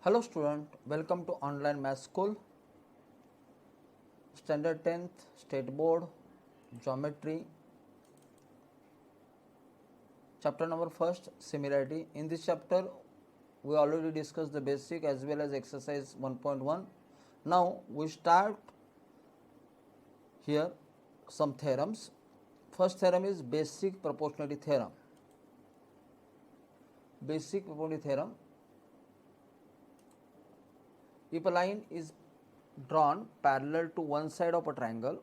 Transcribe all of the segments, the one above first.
Hello student, welcome to online math school, standard 10th, state board, geometry, chapter number first, similarity. In this chapter, we already discussed the basic as well as exercise 1.1. Now we start here some theorems. First theorem is basic proportionality theorem. Basic proportionality theorem. If a line is drawn parallel to one side of a triangle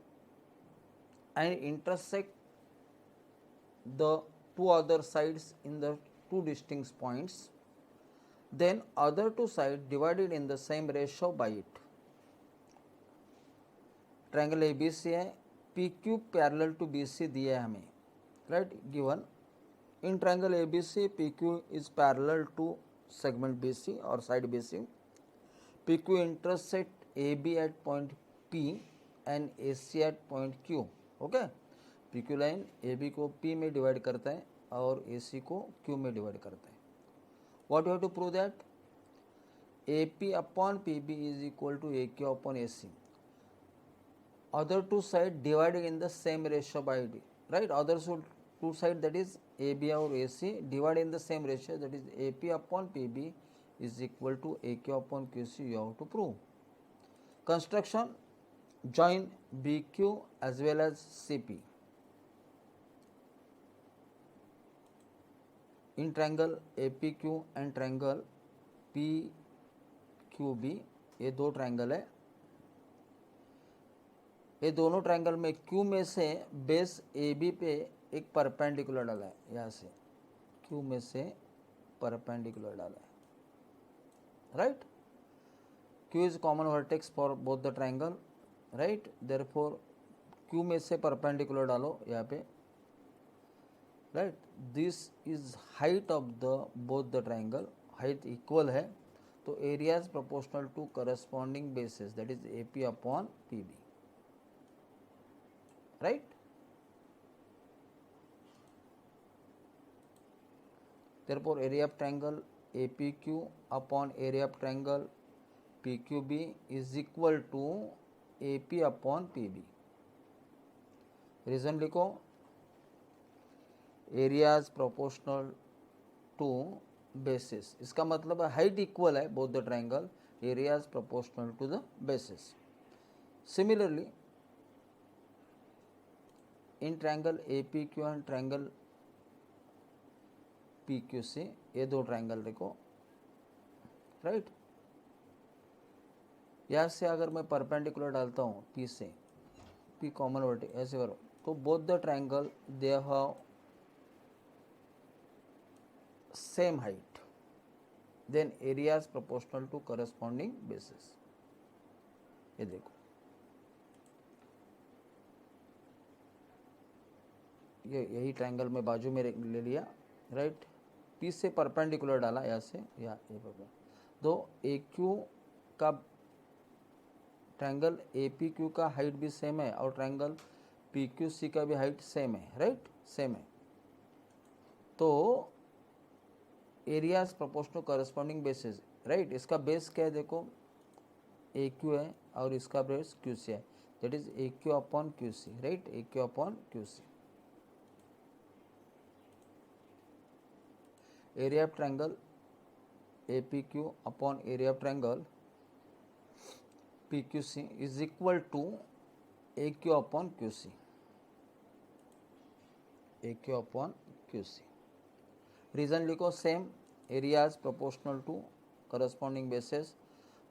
and intersect the two other sides in the two distinct points, then other two sides divided in the same ratio by it. Triangle A B C है, P Q parallel to B C दिया है हमें, right, given in triangle A B C P Q is parallel to segment B C और side B C. P Q intersect A B at point P and A C at point Q. Okay, P Q line A B को P में divide करता है और ए सी को Q में divide करता है. What you have to prove that A P upon P B is equal to A Q upon A C. Other two side divided in the same ratio by D, right? Other two side, that is AB or AC, divided in the same ratio, that is AP upon PB is equal to AQ upon QC. You have to prove. Construction: join BQ as well as CP in triangle APQ and triangle PQB. ये दो triangle है. ये दोनों triangle में Q में से base AB पे एक परपेंडिकुलर डाला है. यहाँ से Q में से परपेंडिकुलर डाला है, right. Q is common vertex for both the triangle, right. Therefore Q में से परपेंडिकुलर डालो यहाँ पे, right. This is height of the both the triangle. Height equal है तो area is proportional to corresponding bases, that is AP upon PB, right. Therefore area of triangle APQ upon area of triangle PQB is equal to AP upon PB. Reason लिखो, areas proportional to bases. इसका मतलब है height equal है both the triangle, areas proportional to the bases. Similarly in triangle APQ and triangle PQC, ये दो triangle देखो, right. यहाँ से अगर मैं परपेंडिकुलर डालता हूँ P से, P कॉमन वर्टेक्स ऐसे करो, तो both the triangle they have same height, then areas proportional to corresponding bases. ये देखो, ये यही ट्रायंगल में बाजू में ले लिया, राइट. P से परपेंडिकुलर डाला यहाँ से, या ये दो AQ का ट्रायंगल APQ का हाइट भी सेम है और ट्रायंगल PQC का भी हाइट सेम है, राइट, सेम है. तो areas proportional corresponding basis, right. इसका बेस क्या है देखो, AQ है और इसका बेस QC है, that is AQ upon QC, right. AQ upon QC. area of triangle APQ upon area of triangle PQC is equal to AQ upon QC. AQ upon QC. Reason लिखो, same areas proportional to corresponding bases.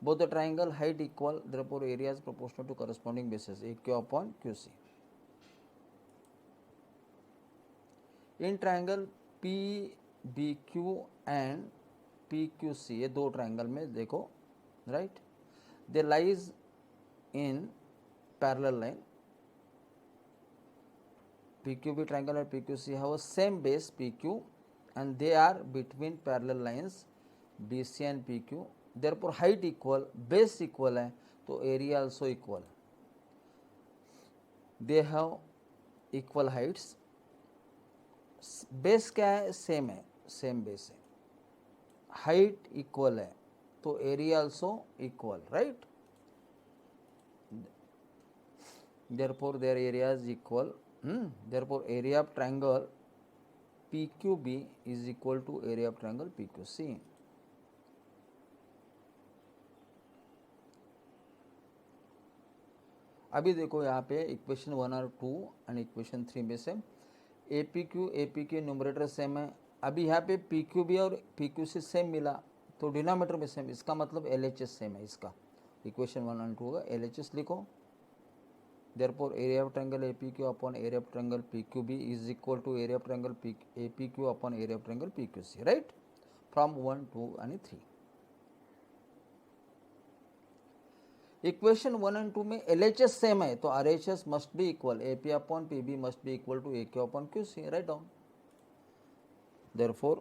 Both the triangle height equal, therefore area is proportional to corresponding bases. AQ upon QC. In triangle PBQ and PQC, ये दो triangle में देखो, right, they lies in parallel line. PQB triangle और PQC have same base PQ and they are between parallel lines BC and PQ. Therefore height equal, base equal है तो area also equal. They have equal heights. Base क्या है, same है, same base है. Height equal है तो area also equal, right? Therefore their area is equal. Therefore area of triangle PQB is equal to area of triangle PQC. अभी देखो यहाँ पे इक्वेशन 1 और 2 एंड इक्वेशन 3 में से APQ न्यूमरेटर सेम है. अभी यहाँ पे PQB और PQC सेम मिला तो डिनोमिनेटर में सेम, इसका मतलब LHS सेम है. इसका इक्वेशन 1 और 2 का LHS लिखो. Therefore area of triangle APQ upon area of triangle PQB is equal to area of triangle APQ upon area of triangle PQC, right? From 1, 2 and 3. Equation 1 and 2 में LHS same है तो RHS must be equal. AP upon PB must be equal to AQ upon QC. Right down. Therefore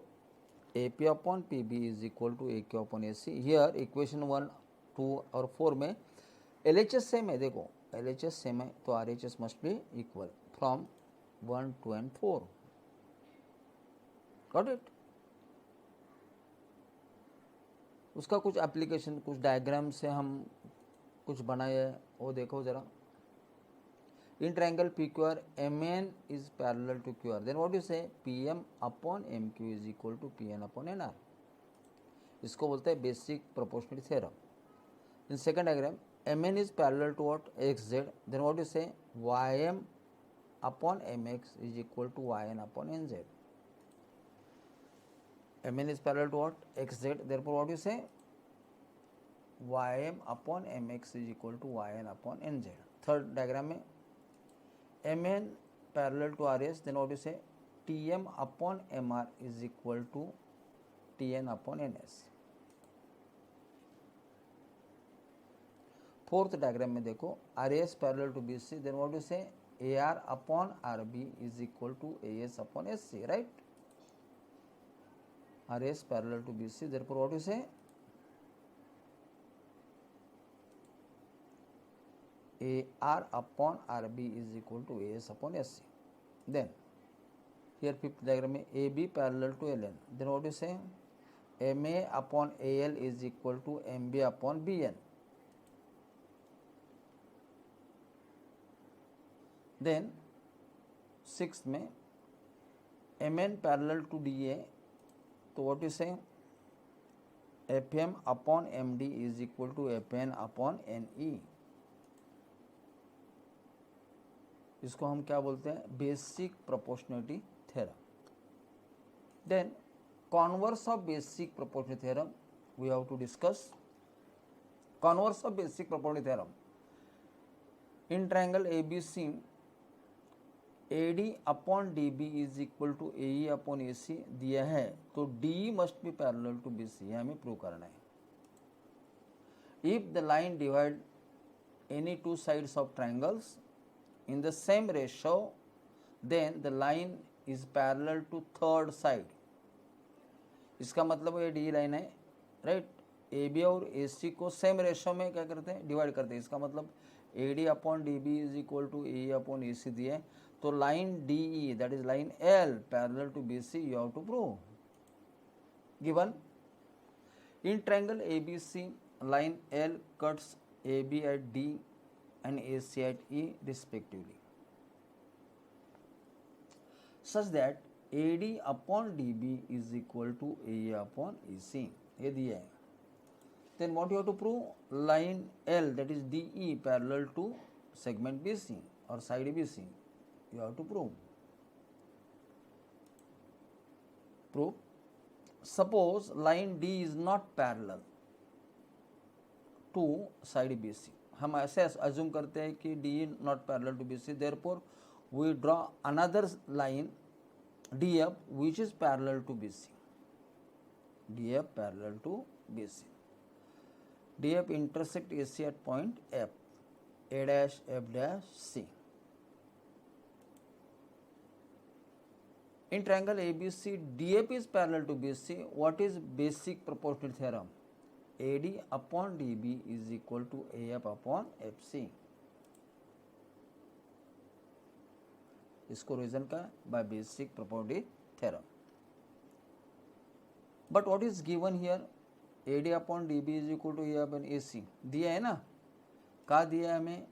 AP upon PB is equal to AQ upon AC. Here equation 1, 2 और 4 में LHS same है. देखो LHS same है तो RHS must be equal from 1, 2 and 4. Got it? उसका कुछ application, कुछ diagram से हम कुछ बनाए है वो देखो जरा. In triangle PQR MN is parallel to QR, then what you say PM upon MQ is equal to PN upon NR. इसको बोलते हैं basic proportionality theorem. In second diagram MN is parallel to what? XZ. Then what you say? YM upon MX is equal to YN upon NZ. MN is parallel to what? XZ. Therefore what you say? YM upon MX is equal to YN upon NZ. Third diagram में MN parallel to RS. Then what you say? TM upon MR is equal to TN upon NS. Fourth diagram में देखो RAS parallel to BC, then what you say AR upon RB is equal to AS upon SC, right? RAS parallel to BC, therefore what you say AR upon RB is equal to AS upon SC. Then here fifth diagram में AB parallel to LN, then what you say MA upon AL is equal to MB upon BN. Then six में MN parallel to DA, तो what you say FM upon MD is equal to FN upon NE. इसको हम क्या बोलते हैं? Basic proportionality theorem. Then converse of basic proportionality theorem we have to discuss. Converse of basic proportionality theorem in triangle ABC AD upon DB is equal to AE upon AC दिया है तो DE must be parallel to BC. यह हमें prove करना है. If the line divide any two sides of triangles in the same ratio then the line is parallel to third side. इसका मतलब ये डी लाइन है, राइट? AB और AC को सेम रेशो में क्या करते हैं? डिवाइड करते हैं. इसका मतलब AD upon DB is equal to AE upon AC दिए है तो line DE that is line L parallel to BC you have to prove. Given in triangle ABC line L cuts AB at D and AC at E respectively such that AD upon DB is equal to AE upon AC. ये दिया है. Then what you have to prove? Line L that is DE parallel to segment BC or side BC. You have to prove. Suppose line D is not parallel to side BC. हम ऐसे assume करते हैं कि D not parallel to BC. Therefore, we draw another line DF which is parallel to BC. DF parallel to BC. DF intersect AC at point F. A dash F dash C. In triangle ABC, DF is parallel to BC. What is basic proportional theorem? AD upon DB is equal to AF upon FC. इसको reason का by basic proportionality theorem. But what is given here? A D upon D B is equal to A upon A C दिया है ना, कहाँ दिया है हमें,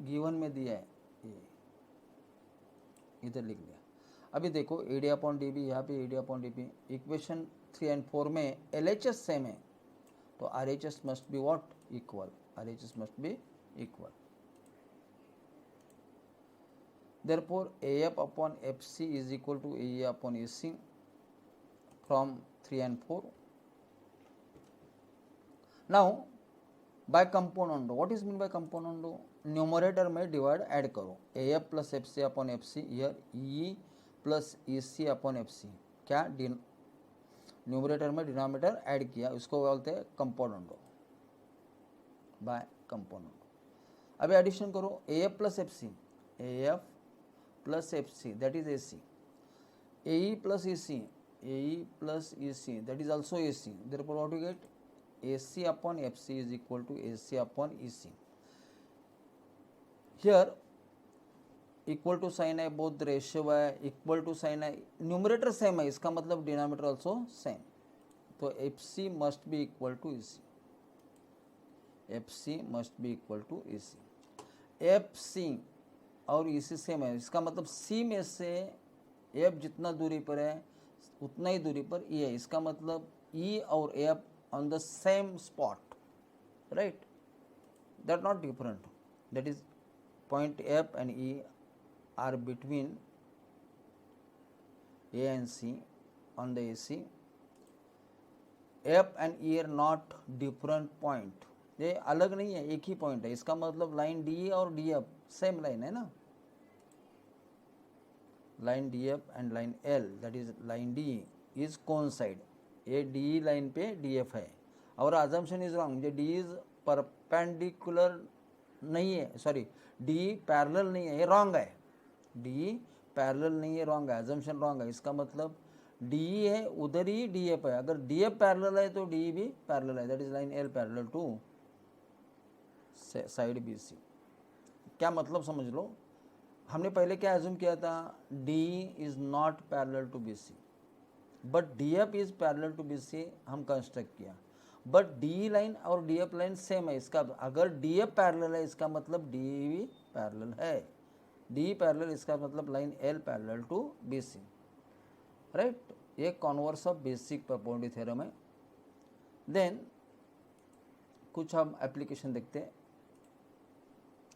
given में दिया है, ये इधर लिख दिया। अभी देखो A D upon D B, यहाँ पे A D upon D B, equation 3 and 4 में एल एच एस सेम है, तो R H S must be what, equal, R H S must be equal. Therefore, AF upon FC is equal to AE upon AC from 3 and 4. Now, by componendo, what is mean by componendo? Numerator में divide add करो, AF plus FC upon FC, here EE plus EC upon FC, क्या numerator में denominator add किया, उसको बोलते हैं componendo, bye componendo. अभी addition करो, AF plus FC, AF plus FC, that is AC, AE plus EC, AE plus EC, that is also AC. Therefore, what you get, AC upon FC is equal to AC upon EC. Here equal to sign है, both ratio है, equal to sign है, numerator same है, इसका मतलब denominator also same, तो FC must be equal to EC, FC must be equal to EC। FC और EC same है, इसका मतलब C में से F जितना दूरी पर है उतना ही दूरी पर E है, इसका मतलब E और F on the same spot, right, that not different, that is point F and E are between A and C on the AC, F and E are not different point, ये अलग नहीं है, एक ही point है, इसका मतलब line D और DF same line है ना, line DF and line L, that is line D is coincide, ये D लाइन पे DF है, और अजम्पशन इज रॉन्ग, ये D इज परपेंडिकुलर नहीं है, सॉरी D पैरेलल नहीं है, ये रॉन्ग है, D पैरेलल नहीं है, रॉन्ग है, अजम्पशन रॉन्ग है, इसका मतलब D है उधर ही DF है, अगर DF पैरेलल है तो D भी पैरेलल है, that is line L parallel to side BC। क्या मतलब समझ लो, हमने पहले क्या एज्यूम किया था, D is not parallel to BC, but DF is parallel to BC हम कंस्ट्रक्ट किया, बट D लाइन और DF लाइन सेम है, इसका अगर DF पैरेलल है इसका मतलब D भी पैरेलल है, D पैरेलल इसका मतलब line L parallel to BC, right, ये converse of basic proportionality theorem है। देन कुछ हम एप्लीकेशन देखते हैं।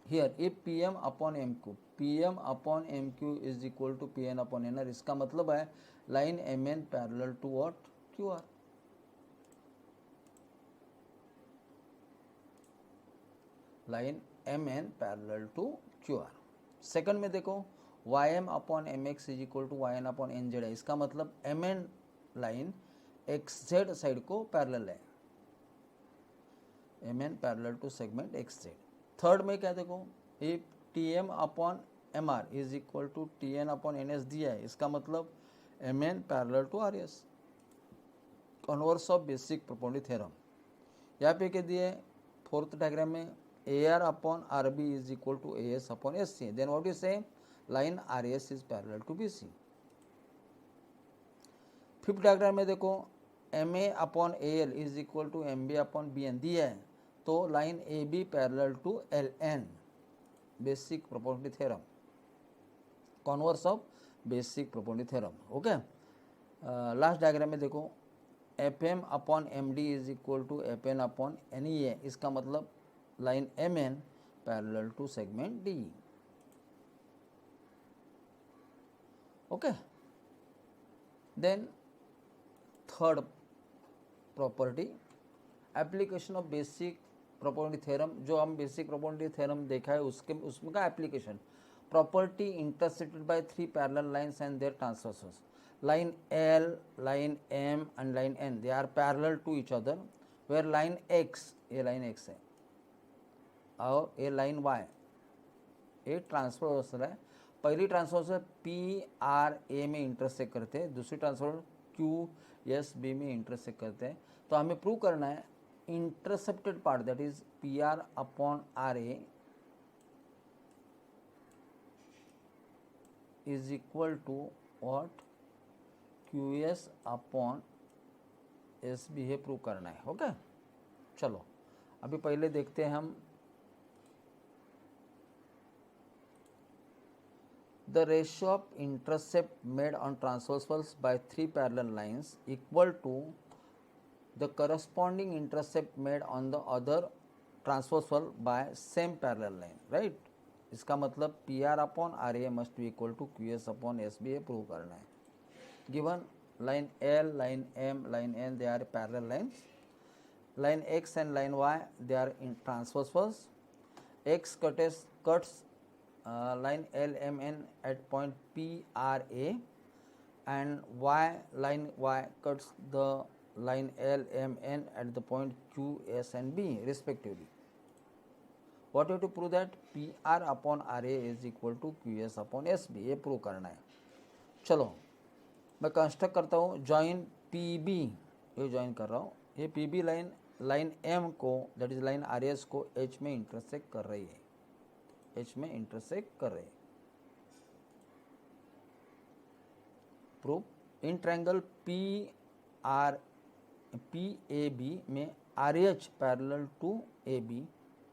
Here if PM upon MQ, PM upon MQ is equal to PN upon NR, इसका मतलब है line MN parallel to what, QR, line MN parallel to QR। Second में देखो YM upon MX is equal to YN upon NZ है, इसका मतलब MN line XZ side को parallel है, MN parallel to segment XZ। Third में क्या देखो, if TM upon MR is equal to TN upon NS दिया है, इसका मतलब MN parallel to RS, converse of basic proportionality theorem. यहाँ पे क्या दिया है, फोर्थ डायग्राम में AR upon RB is equal to AS upon SC, then what you say, line RS is parallel to BC। Fifth diagram में देखो MA upon AL is equal to MB upon BN दिया है, तो line AB parallel to LN, basic proportionality theorem, converse of basic proportionality theorem, okay. Last diagram में देखो FM upon MD is equal to FN upon NE है, इसका मतलब line MN parallel to segment D, okay. Then third property, application of basic proportionality theorem, जो हम basic proportionality theorem देखा है उसमें का application, property intersected by 3 parallel lines and their transversals, line L, line M and line N, they are parallel to each other, where line X, ये line X है और ये लाइन Y, ये transversal है, पहली ट्रांसवर्सल PRA में intersect करते हैं, दूसरी ट्रांसवर्सल QSB में इंटरसेक्ट करते हैं, तो हमें प्रूव करना है intercepted part, that is PR upon RA is equal to what, QS upon SB है, प्रूव करना है, ओके। चलो अभी पहले देखते हैं हम the ratio of intercept made on transversals by three parallel lines equal to the corresponding intercept made on the other transversal by same parallel line, right? इसका मतलब P R upon R A must be equal to Q S upon S B, ए prove करना है. Given line L, line M, line N, they are parallel lines. Line X and line Y, they are in transversals. X cuts line L, M, N at point P, R, A, and line Y cuts the line L, M, N at the point Q, S, and B respectively. What you have to prove that P R upon R A is equal to Q S upon S B, ये prove करना है. चलो मैं construct करता हूँ. Join P B, ये join कर रहा हूँ. ये पी बी लाइन एम को, that is line R S को एच में इंटरसेक्ट कर रही है. एच में इंटरसेक्ट कर रही है. Proof in triangle P A B में R H parallel to A B,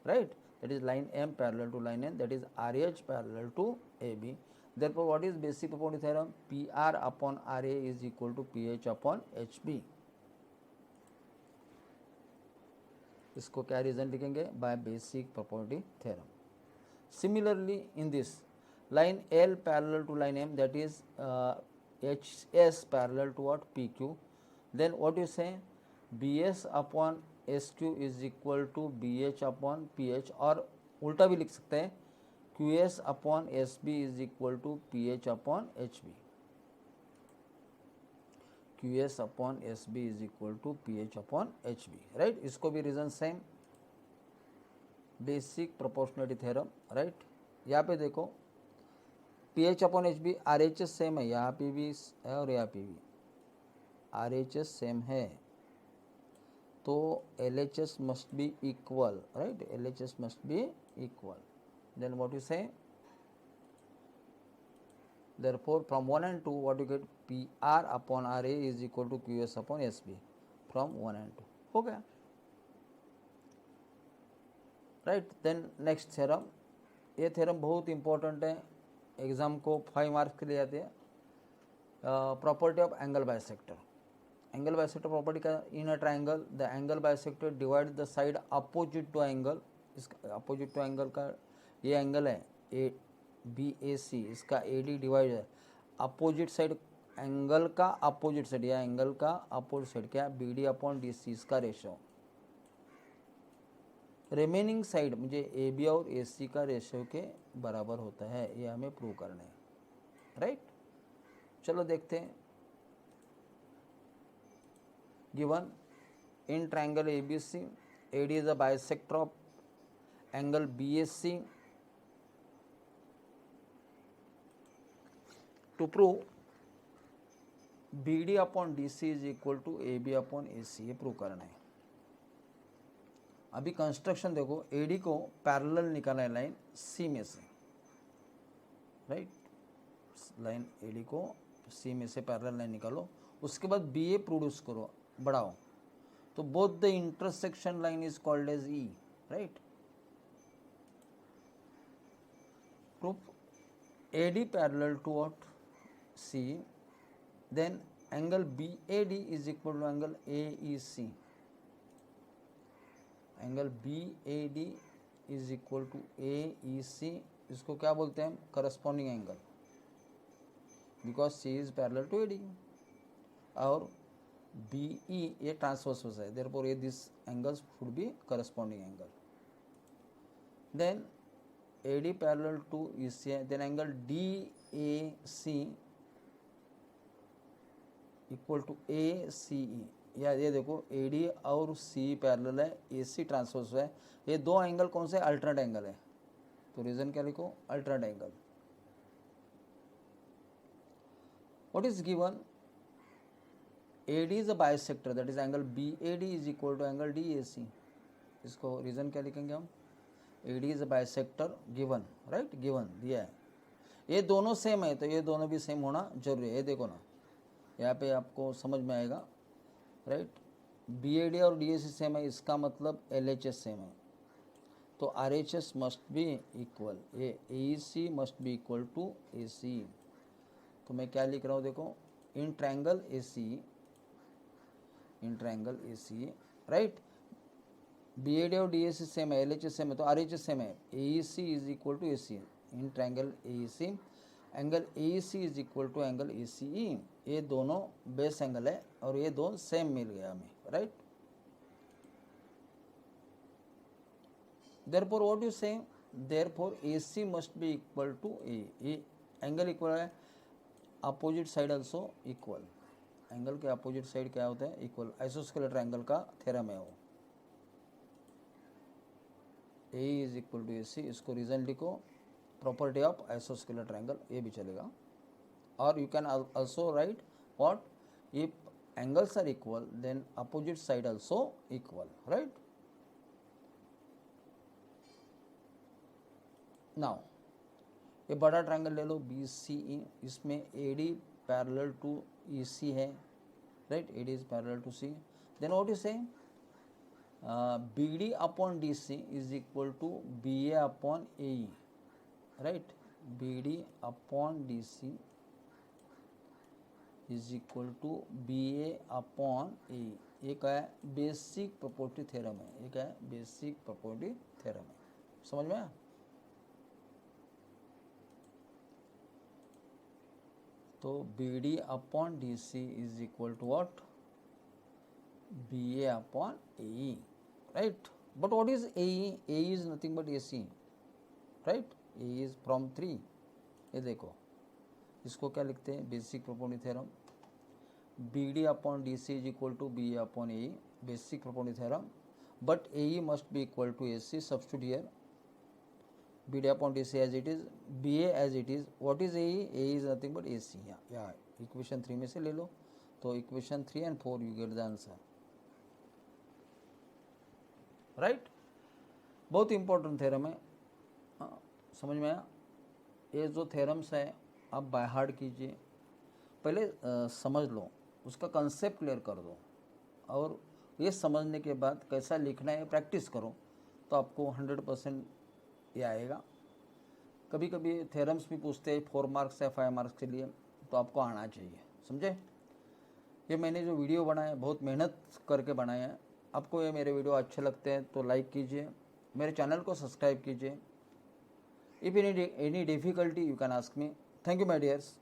right? That is line M parallel to line N, that is R H parallel to A B. Therefore, what is basic property theorem? PR upon RA is equal to PH upon HB. इसको क्या reason लिखेंगे? By basic property theorem. Similarly, in this line L parallel to line M, that is HS parallel to what? PQ. Then what you say? BS upon SQ is equal to BH upon PH, और उल्टा भी लिख सकते हैं, QS upon SB is equal to PH upon HB. QS upon SB is equal to PH upon HB, right? इसको भी reason same, basic proportionality theorem, right? यहाँ पे देखो PH upon HB, RHS same है, यहाँ पे भी है और यहाँ पे भी RHS सेम है, तो LHS must be equal, right? LHS must be equal. Then what you say? Therefore, from 1 and 2, what you get? PR upon RA is equal to QS upon SB. From 1 and 2. हो गया, right? Then next theorem. ये theorem बहुत important है, exam को 5 marks के लिए आते हैं. Property of angle bisector. Angle bisector property का, in a triangle the angle bisector divide the side opposite to angle. इसका अपोजिट टू एंगल का ये एंगल है ए बी ए सी, इसका ए डी डिवाइड है अपोजिट साइड, एंगल का opposite side या angle का अपोजिट साइड क्या? B D upon D C, इसका रेशो. रिमेनिंग साइड मुझे ए बी और ए सी का रेशो के बराबर होता है, ये हमें प्रूव करना है, राइट? चलो देखते हैं. Given in triangle A B C, A D is a bisector of angle B S C. To prove BD upon DC is equal to AB upon AC, ये प्रूव करना है. अभी कंस्ट्रक्शन देखो, AD को parallel निकालना है line C में से, राइट? लाइन AD को C में से पैरेलल लाइन निकालो, उसके बाद BA प्रोड्यूस करो, बढ़ाओ, तो both the intersection line is called as E, right? Proof AD parallel to what? C, then angle BAD is equal to angle AEC. Angle BAD is equal to AEC. इसको क्या बोलते हैं? corresponding angle, because C is parallel to AD, और BE ये transverse है, therefore ये this angles should be corresponding angle. Then AD parallel to EC, then angle DAC equal to A C E. या ये देखो ए डी और C parallel है, ए सी transverse है, ये दो एंगल कौन से? अल्टरनेट एंगल है, तो रीजन क्या लिखो? Alternate angle. What is given? A D is a bisector, that is angle B A D is equal to angle D A C. इसको रीजन क्या लिखेंगे हम? A D is a bisector given, right? Given दिया है, ये दोनों same है, तो ये दोनों भी सेम होना जरूरी है. ये देखो ना, यहाँ पे आपको समझ में आएगा, राइट? BAD और DAC सेम है, इसका मतलब LHS सेम है, तो RHS मस्ट बी इक्वल, ये AEC must be equal to AC। तो मैं क्या लिख रहा हूँ देखो, in triangle AC right, BAD और DAC सेम है, LHS सेम है, तो RHS सेम है, AEC is equal to AC। In triangle AEC angle AEC is equal to angle ACE, ये दोनों बेस एंगल है और ये दोनों सेम मिल गया हमें, right. Therefore what you say, therefore AC must be equal to A, angle equal है, opposite side also equal, angle के अपोजिट साइड क्या होता है, इक्वल, आइसोस्केलेटर ट्रायंगल का थ्योरम है वो, A is equal to AC, इसको रीजन लिखो, प्रॉपर्टी ऑफ आइसोस्केलेटर ट्रायंगल, ये भी चलेगा। और you can also write what, if angles are equal then opposite side also equal, right. Now ये बड़ा ट्रायंगल ले लो BCE, इसमें AD पैरेलल टू EC है, right, AD is parallel to C, then what you say, BD upon DC is equal to BA upon AE, right, BD upon DC is equal to BA upon AE, ये क्या है, basic property theorem है, ये क्या है, basic property theorem है, समझ में आया। तो BD upon DC is equal to what, BA upon AE, right. But what is AE, AE is nothing but AC, right, AE is from 3, ये देखो, इसको क्या लिखते हैं, basic property theorem, BD upon DC is equal to BA upon AE, basic property theorem, but AE must be equal to AC, substitute here, BD upon DC as it is, BA as it is, what is AE, AE is nothing but AC, yeah, equation 3 में से ले लो, तो equation 3 and 4 you get the answer, right. बहुत important theorem है, समझ में आया। ये जो थ्योरम्स है आप बाय हार्ट कीजिए, पहले समझ लो, उसका कंसेप्ट क्लियर कर दो, और ये समझने के बाद कैसा लिखना है प्रैक्टिस करो, तो आपको 100% ये आएगा। कभी कभी थ्योरम्स भी पूछते हैं 4 मार्क्स या 5 मार्क्स के लिए, तो आपको आना चाहिए, समझे। ये मैंने जो वीडियो बनाया बहुत मेहनत करके बनाया है, आपको ये मेरे वीडियो अच्छे लगते हैं तो लाइक कीजिए, मेरे चैनल को सब्सक्राइब कीजिए। If any difficulty you can ask me. Thank you my dears.